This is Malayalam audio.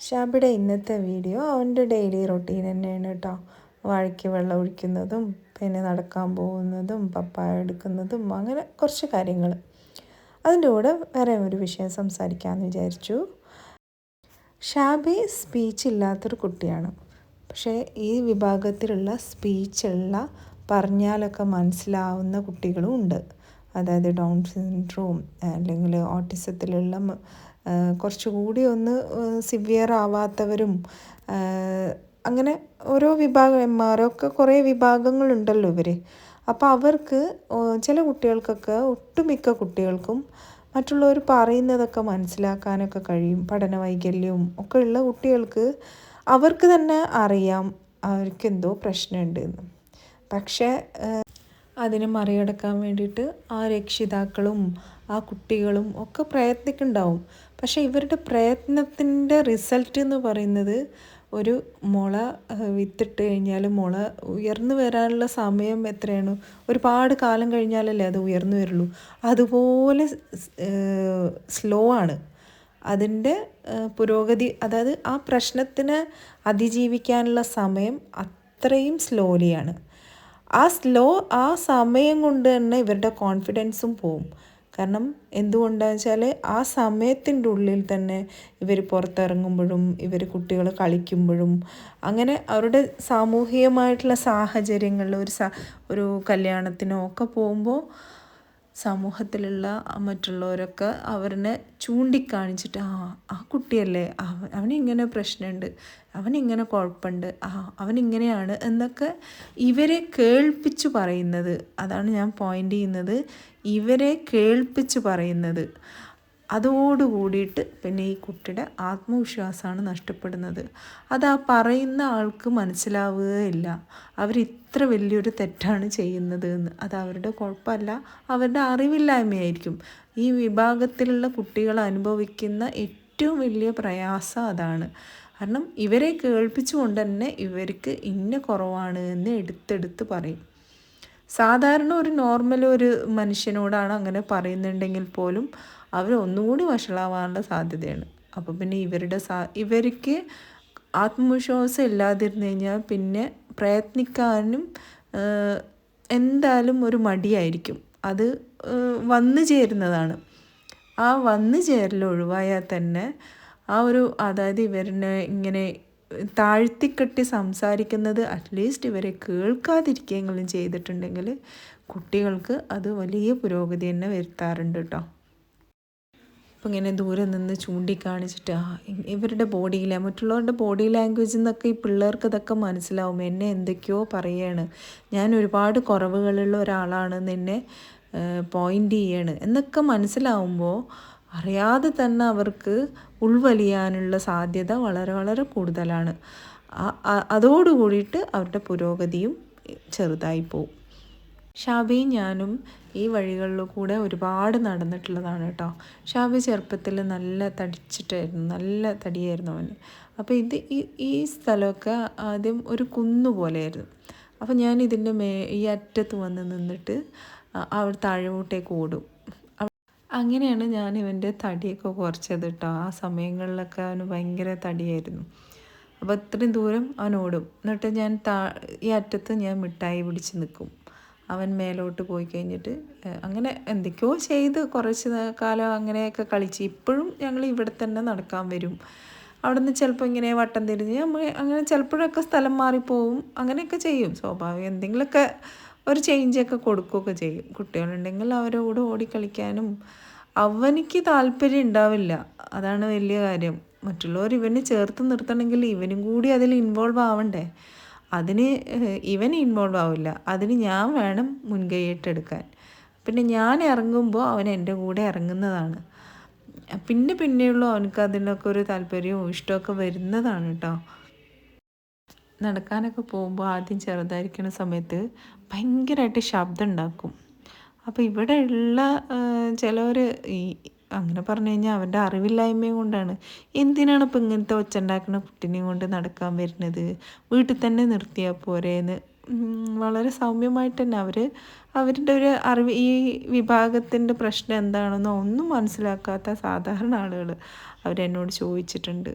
ഷാബിയുടെ ഇന്നത്തെ വീഡിയോ അവൻ്റെ ഡെയിലി റൊട്ടീൻ തന്നെയാണ് കേട്ടോ. വാഴയ്ക്ക് വെള്ളം ഒഴിക്കുന്നതും പിന്നെ നടക്കാൻ പോകുന്നതും പപ്പായ എടുക്കുന്നതും അങ്ങനെ കുറച്ച് കാര്യങ്ങൾ. അതിൻ്റെ കൂടെ വേറെ ഒരു വിഷയം സംസാരിക്കാമെന്ന് വിചാരിച്ചു. ഷാബി സ്പീച്ച് ഇല്ലാത്തൊരു കുട്ടിയാണ്. പക്ഷേ ഈ വിഭാഗത്തിലുള്ള സ്പീച്ചുള്ള പറഞ്ഞാലൊക്കെ മനസ്സിലാവുന്ന കുട്ടികളും ഉണ്ട്. അതായത് ഡൗൺ സിൻഡ്രോം അല്ലെങ്കിൽ ഓട്ടിസത്തിലുള്ള കുറച്ചുകൂടി ഒന്ന് സിവിയർ ആവാത്തവരും അങ്ങനെ ഓരോ വിഭാഗന്മാരൊക്കെ കുറേ വിഭാഗങ്ങളുണ്ടല്ലോ ഇവർ. അപ്പോൾ അവർക്ക് ചില കുട്ടികൾക്കൊക്കെ ഒട്ടുമിക്ക കുട്ടികൾക്കും മറ്റുള്ളവർ പറയുന്നതൊക്കെ മനസ്സിലാക്കാനൊക്കെ കഴിയും. പഠന വൈകല്യവും ഒക്കെ ഉള്ള കുട്ടികൾക്ക് അവർക്ക് തന്നെ അറിയാം അവർക്കെന്തോ പ്രശ്നമുണ്ട് എന്ന്. പക്ഷേ അതിനെ മറികടക്കാൻ വേണ്ടിയിട്ട് ആ രക്ഷിതാക്കളും ആ കുട്ടികളും ഒക്കെ പ്രയത്നിക്കുന്നുണ്ടാവും. പക്ഷേ ഇവരുടെ പ്രയത്നത്തിൻ്റെ റിസൾട്ട് എന്ന് പറയുന്നത് ഒരു മുള വിത്തിട്ട് കഴിഞ്ഞാൽ മുള ഉയർന്നു വരാനുള്ള സമയം എത്രയാണ്? ഒരുപാട് കാലം കഴിഞ്ഞാലല്ലേ അത് ഉയർന്നു വരുള്ളൂ. അതുപോലെ സ്ലോ ആണ് അതിൻ്റെ പുരോഗതി. അതായത് ആ പ്രശ്നത്തിന് അതിജീവിക്കാനുള്ള സമയം അത്രയും സ്ലോലിയാണ്. ആ സമയം കൊണ്ട് തന്നെ ഇവരുടെ കോൺഫിഡൻസും പോവും. കാരണം എന്തുകൊണ്ടാണെന്ന് വെച്ചാൽ ആ സമയത്തിൻ്റെ ഉള്ളിൽ തന്നെ ഇവർ പുറത്തിറങ്ങുമ്പോഴും ഇവർ കുട്ടികൾ കളിക്കുമ്പോഴും അങ്ങനെ അവരുടെ സാമൂഹികമായിട്ടുള്ള സാഹചര്യങ്ങളിൽ ഒരു കല്യാണത്തിനോ ഒക്കെ പോകുമ്പോൾ സമൂഹത്തിലുള്ള മറ്റുള്ളവരൊക്കെ അവരെ ചൂണ്ടിക്കാണിച്ചിട്ട് ആ കുട്ടിയല്ലേ, അവനിങ്ങനെ പ്രശ്നമുണ്ട്, അവനിങ്ങനെ കുഴപ്പമുണ്ട്, അവനിങ്ങനെയാണ് എന്നൊക്കെ ഇവരെ കേൾപ്പിച്ച് പറയുന്നത്. അതാണ് ഞാൻ പോയിൻ്റ് ചെയ്യുന്നത്. ഇവരെ കേൾപ്പിച്ച് പറയുന്നത്. അതോടുകൂടിയിട്ട് പിന്നെ ഈ കുട്ടിയുടെ ആത്മവിശ്വാസമാണ് നഷ്ടപ്പെടുന്നത്. അത് ആ പറയുന്ന ആൾക്ക് മനസ്സിലാവുകയില്ല അവരിത്ര വലിയൊരു തെറ്റാണ് ചെയ്യുന്നത് എന്ന്. അത് അവരുടെ കുഴപ്പമല്ല, അവരുടെ അറിവില്ലായ്മയായിരിക്കും. ഈ വിഭാഗത്തിലുള്ള കുട്ടികൾ അനുഭവിക്കുന്ന ഏറ്റവും വലിയ പ്രയാസം അതാണ്. കാരണം ഇവരെ കേൾപ്പിച്ചുകൊണ്ട് തന്നെ ഇവർക്ക് ഇന്ന കുറവാണ് എന്ന് എടുത്തെടുത്ത് പറയും. സാധാരണ ഒരു നോർമൽ ഒരു മനുഷ്യനോടാണ് അങ്ങനെ പറയുന്നുണ്ടെങ്കിൽ പോലും അവർ ഒന്നുകൂടി വഷളാവാനുള്ള സാധ്യതയാണ്. അപ്പോൾ പിന്നെ ഇവർക്ക് ആത്മവിശ്വാസം ഇല്ലാതിരുന്നു കഴിഞ്ഞാൽ പിന്നെ പ്രയത്നിക്കാനും എന്തായാലും ഒരു മടിയായിരിക്കും. അത് വന്നു ചേരുന്നതാണ്. ആ വന്നു ചേരൽ ഒഴിവായാൽ തന്നെ അതായത് ഇവരെ ഇങ്ങനെ താഴ്ത്തിക്കെട്ടി സംസാരിക്കുന്നത് അറ്റ്ലീസ്റ്റ് ഇവരെ കേൾക്കാതിരിക്കുകയെങ്കിലും ചെയ്തിട്ടുണ്ടെങ്കിൽ കുട്ടികൾക്ക് അത് വലിയ പുരോഗതി തന്നെ വരുത്താറുണ്ട് കേട്ടോ. അപ്പം ഇങ്ങനെ ദൂരെ നിന്ന് ചൂണ്ടിക്കാണിച്ചിട്ട് ഇവരുടെ മറ്റുള്ളവരുടെ ബോഡി ലാംഗ്വേജിൽ നിന്നൊക്കെ ഈ പിള്ളേർക്ക് ഇതൊക്കെ മനസ്സിലാവും. എന്നെ എന്തൊക്കെയോ പറയുകയാണ്, ഞാൻ ഒരുപാട് കുറവുകളുള്ള ഒരാളാണെന്ന് എന്നെ പോയിൻ്റ് ചെയ്യാണ് എന്നൊക്കെ മനസ്സിലാവുമ്പോൾ അറിയാതെ തന്നെ അവർക്ക് ഉൾവലിയാനുള്ള സാധ്യത വളരെ വളരെ കൂടുതലാണ്. അതോടുകൂടിയിട്ട് അവരുടെ പുരോഗതിയും ചെറുതായി പോവും. ഷാബിയും ഞാനും ഈ വഴികളിൽ കൂടെ ഒരുപാട് നടന്നിട്ടുള്ളതാണ് കേട്ടോ. ഷാബി ചെറുപ്പത്തിൽ നല്ല തടിച്ചിട്ടായിരുന്നു, നല്ല തടിയായിരുന്നു അവന്. അപ്പോൾ ഈ സ്ഥലമൊക്കെ ആദ്യം ഒരു കുന്നുപോലെയായിരുന്നു. അപ്പോൾ ഞാൻ ഇതിൻ്റെ ഈ അറ്റത്ത് വന്ന് നിന്നിട്ട് അവിടെ താഴോട്ടേക്ക് ഓടും. അങ്ങനെയാണ് ഞാൻ ഇവൻ്റെ തടിയൊക്കെ കുറച്ചത് കേട്ടോ. ആ സമയങ്ങളിലൊക്കെ അവന് ഭയങ്കര തടിയായിരുന്നു. അപ്പോൾ ഇത്രയും ദൂരം അവൻ ഓടും. എന്നിട്ട് ഞാൻ ഈ അറ്റത്ത് ഞാൻ മിഠായി പിടിച്ച് നിൽക്കും. അവൻ മേലോട്ട് പോയി കഴിഞ്ഞിട്ട് അങ്ങനെ എന്തൊക്കെയോ ചെയ്ത് കുറച്ച് കാലം അങ്ങനെയൊക്കെ കളിച്ച് ഇപ്പോഴും ഞങ്ങൾ ഇവിടെ തന്നെ നടക്കാൻ വരും. അവിടെ നിന്ന് ചിലപ്പോൾ ഇങ്ങനെ വട്ടം തിരിഞ്ഞ് അങ്ങനെ ചിലപ്പോഴൊക്കെ സ്ഥലം മാറിപ്പോവും. അങ്ങനെയൊക്കെ ചെയ്യും. സ്വാഭാവികം എന്തെങ്കിലുമൊക്കെ ഒരു ചേഞ്ചൊക്കെ കൊടുക്കുകയൊക്കെ ചെയ്യും. കുട്ടികളുണ്ടെങ്കിൽ അവരുടെ കൂടെ ഓടിക്കളിക്കാനും അവനിക്ക് താല്പര്യം ഉണ്ടാവില്ല. അതാണ് വലിയ കാര്യം. മറ്റുള്ളവർ ഇവനെ ചേർത്ത് നിർത്തണമെങ്കിൽ ഇവനും കൂടി അതിൽ ഇൻവോൾവ് ആവണ്ടേ. അതിന് ഇവൻ ഇൻവോൾവ് ആവില്ല. അതിന് ഞാൻ വേണം മുൻകൈയ്യിട്ടെടുക്കാൻ. പിന്നെ ഞാൻ ഇറങ്ങുമ്പോൾ അവൻ എൻ്റെ കൂടെ ഇറങ്ങുന്നതാണ്. പിന്നെയുള്ളൂ അവനക്ക് അതിനൊക്കെ ഒരു താല്പര്യവും ഇഷ്ടമൊക്കെ വരുന്നതാണ് കേട്ടോ. നടക്കാനൊക്കെ പോകുമ്പോൾ ആദ്യം ചെറുതായിരിക്കുന്ന സമയത്ത് ഭയങ്കരമായിട്ട് ശബ്ദം ഉണ്ടാക്കും. അപ്പോൾ ഇവിടെ ഉള്ള ചിലവർ അങ്ങനെ പറഞ്ഞു കഴിഞ്ഞാൽ അവൻ്റെ അറിവില്ലായ്മയും കൊണ്ടാണ്. എന്തിനാണ് ഇപ്പോൾ ഇങ്ങനത്തെ ഒച്ച ഉണ്ടാക്കുന്ന കുട്ടീനെയും കൊണ്ട് നടക്കാൻ വരുന്നത്, വീട്ടിൽ തന്നെ നിർത്തിയാൽ പോരേന്ന് വളരെ സൗമ്യമായിട്ട് തന്നെ അവരുടെ ഒരു അറിവ് ഈ വിഭാഗത്തിൻ്റെ പ്രശ്നം എന്താണെന്നോ ഒന്നും മനസ്സിലാക്കാത്ത സാധാരണ ആളുകൾ അവരെന്നോട് ചോദിച്ചിട്ടുണ്ട്.